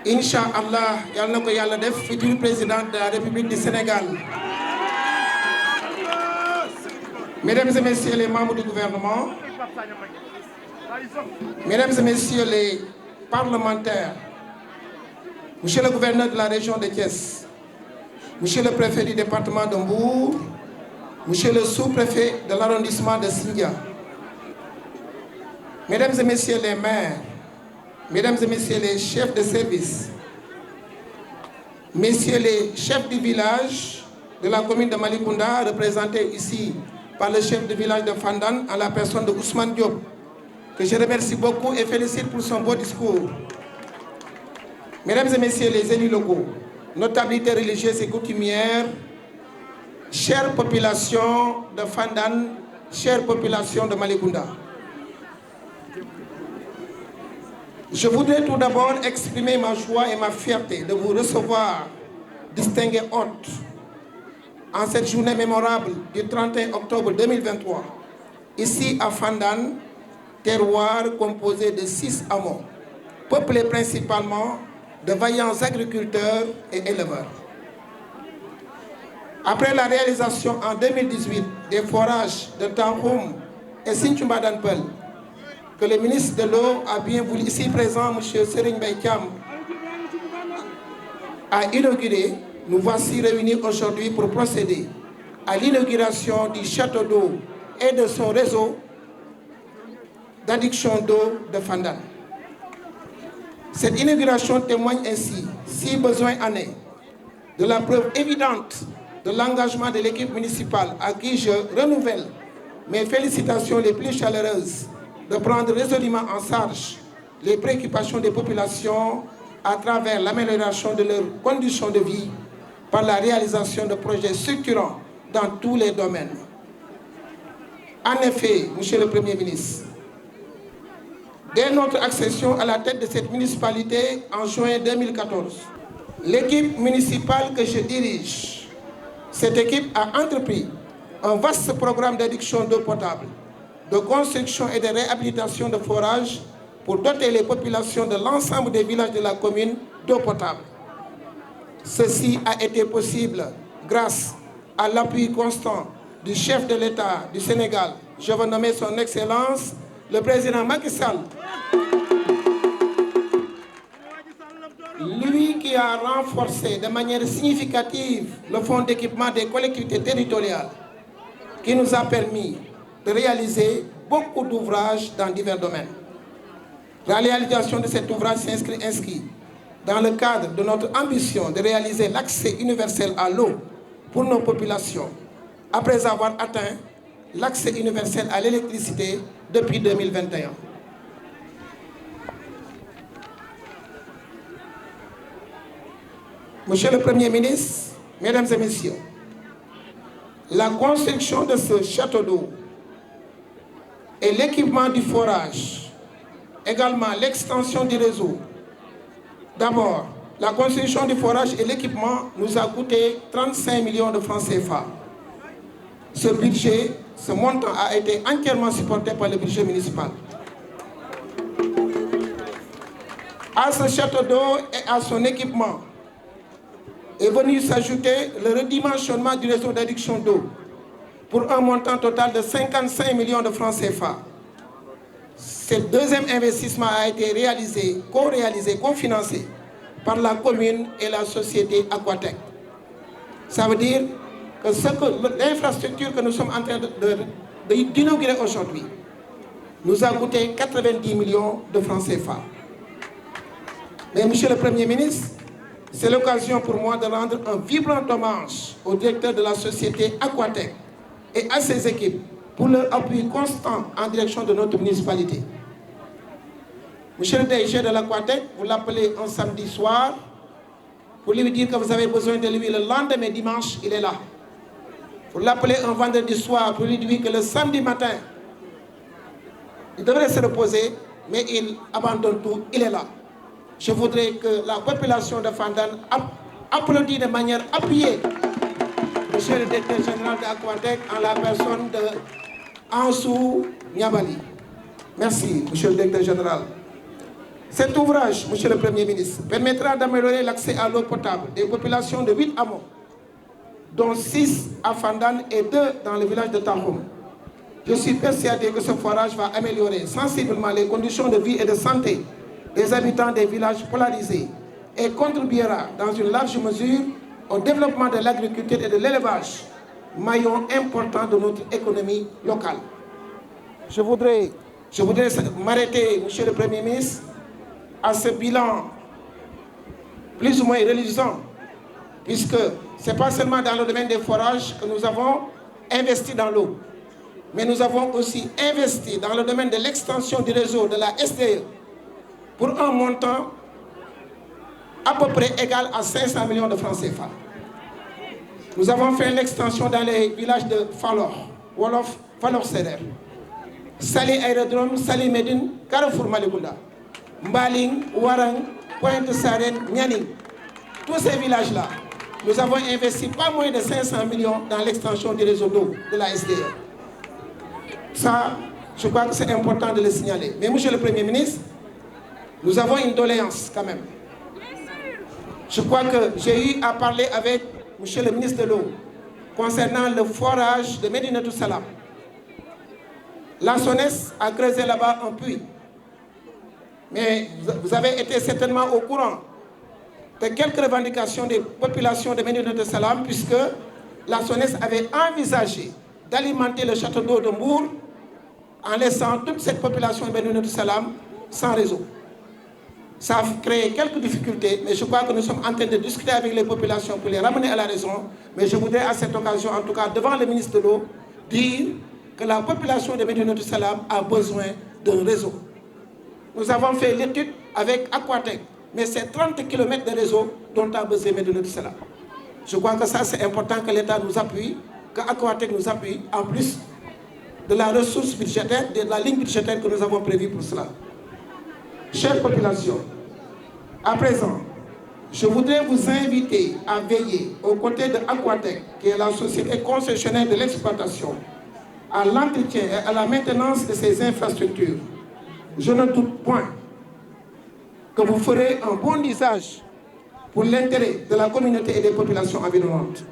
Inch'Allah, yalla nako yalla def futur président de la République du Sénégal. Mesdames et messieurs les membres du gouvernement, mesdames et messieurs les parlementaires, monsieur le gouverneur de la région de Thiès, monsieur le préfet du département de Mbour, monsieur le sous-préfet de l'arrondissement de Sindia, mesdames et messieurs les maires, mesdames et messieurs les chefs de service, messieurs les chefs du village de la commune de Malicounda, représentés ici par le chef de village de Fandan, en la personne de Ousmane Diop, que je remercie beaucoup et félicite pour son beau discours. Mesdames et messieurs les élus locaux, notabilités religieuses et coutumières, chère population de Fandan, chère population de Malicounda. Je voudrais tout d'abord exprimer ma joie et ma fierté de vous recevoir, distingués hôtes, en cette journée mémorable du 31 octobre 2023, ici à Fandan, terroir composé de 6 hameaux, peuplé principalement de vaillants agriculteurs et éleveurs. Après la réalisation en 2018 des forages de Tanhoum et Sinthiouba Danpeul, que le ministre de l'eau a bien voulu, ici présent, M. Serigne Mbaye Thiam, a inauguré, nous voici réunis aujourd'hui pour procéder à l'inauguration du château d'eau et de son réseau d'adduction d'eau de Fandan. Cette inauguration témoigne ainsi, si besoin en est, de la preuve évidente de l'engagement de l'équipe municipale à qui je renouvelle mes félicitations les plus chaleureuses de prendre résolument en charge les préoccupations des populations à travers l'amélioration de leurs conditions de vie par la réalisation de projets structurants dans tous les domaines. En effet, Monsieur le Premier ministre, dès notre accession à la tête de cette municipalité en juin 2014, l'équipe municipale que je dirige, cette équipe a entrepris un vaste programme d'adduction d'eau potable, de construction et de réhabilitation de forages pour doter les populations de l'ensemble des villages de la commune d'eau potable. Ceci a été possible grâce à l'appui constant du chef de l'État du Sénégal, je veux nommer son Excellence, le président Macky Sall, lui qui a renforcé de manière significative le fonds d'équipement des collectivités territoriales, qui nous a permis de réaliser beaucoup d'ouvrages dans divers domaines. La réalisation de cet ouvrage s'inscrit dans le cadre de notre ambition de réaliser l'accès universel à l'eau pour nos populations, après avoir atteint l'accès universel à l'électricité depuis 2021. Monsieur le Premier ministre, Mesdames et Messieurs, la construction de ce château d'eau et l'équipement du forage, également l'extension du réseau. D'abord, la construction du forage et l'équipement nous a coûté 35 millions de francs CFA. Ce budget, ce montant a été entièrement supporté par le budget municipal. À ce château d'eau et à son équipement est venu s'ajouter le redimensionnement du réseau d'adduction d'eau pour un montant total de 55 millions de francs CFA. Ce deuxième investissement a été réalisé, cofinancé par la commune et la société Aquatec. Ça veut dire que l'infrastructure que nous sommes en train d'inaugurer aujourd'hui nous a coûté 90 millions de francs CFA. Mais Monsieur le Premier ministre, c'est l'occasion pour moi de rendre un vibrant hommage au directeur de la société Aquatec et à ses équipes pour leur appui constant en direction de notre municipalité. Monsieur le DG de l'Aquatec, vous l'appelez un samedi soir pour lui dire que vous avez besoin de lui le lendemain dimanche, il est là. Vous l'appelez un vendredi soir pour lui dire que le samedi matin, il devrait se reposer, mais il abandonne tout, il est là. Je voudrais que la population de Fandan applaudisse de manière appuyée Monsieur le directeur général de Aquatec en la personne de Ansou Niabali. Merci, Monsieur le directeur général. Cet ouvrage, Monsieur le Premier ministre, permettra d'améliorer l'accès à l'eau potable des populations de 8 hameaux, dont 6 à Fandane et 2 dans le village de Tahoum. Je suis persuadé que ce forage va améliorer sensiblement les conditions de vie et de santé des habitants des villages polarisés et contribuera dans une large mesure au développement de l'agriculture et de l'élevage, maillon important de notre économie locale. Je voudrais m'arrêter, Monsieur le Premier ministre, à ce bilan plus ou moins réalisant, puisque ce n'est pas seulement dans le domaine des forages que nous avons investi dans l'eau, mais nous avons aussi investi dans le domaine de l'extension du réseau de la SDE pour un montant à peu près égal à 500 millions de francs CFA. Nous avons fait l'extension dans les villages de Falor, Wolof, Falor Serer, Sali Aérodrome, Sali Médine, Carrefour Malikounda, Mbaling, Warang, Pointe Saren, Nianing. Tous ces villages-là, nous avons investi pas moins de 500 millions dans l'extension du réseau d'eau de la SDE. Ça, je crois que c'est important de le signaler. Mais Monsieur le Premier ministre, nous avons une doléance quand même. Je crois que j'ai eu à parler avec Monsieur le ministre de l'eau concernant le forage de Médinatoul Salam. La SONES a creusé là-bas un puits. Mais vous avez été certainement au courant de quelques revendications des populations de Médinatoul Salam, puisque la SONES avait envisagé d'alimenter le château d'eau de Mbour en laissant toute cette population de Médinatoul Salam sans réseau. Ça a créé quelques difficultés, mais je crois que nous sommes en train de discuter avec les populations pour les ramener à la raison. Mais je voudrais à cette occasion, en tout cas devant le ministre de l'eau, dire que la population de Médinatoul Salam a besoin d'un réseau. Nous avons fait l'étude avec Aquatec, mais c'est 30 km de réseau dont a besoin Médinatoul Salam. Je crois que ça c'est important que l'État nous appuie, que Aquatec nous appuie, en plus de la ressource budgétaire, de la ligne budgétaire que nous avons prévue pour cela. Chère population, à présent, je voudrais vous inviter à veiller aux côtés de Aquatec, qui est la société concessionnaire de l'exploitation, à l'entretien et à la maintenance de ces infrastructures. Je ne doute point que vous ferez un bon usage pour l'intérêt de la communauté et des populations environnantes.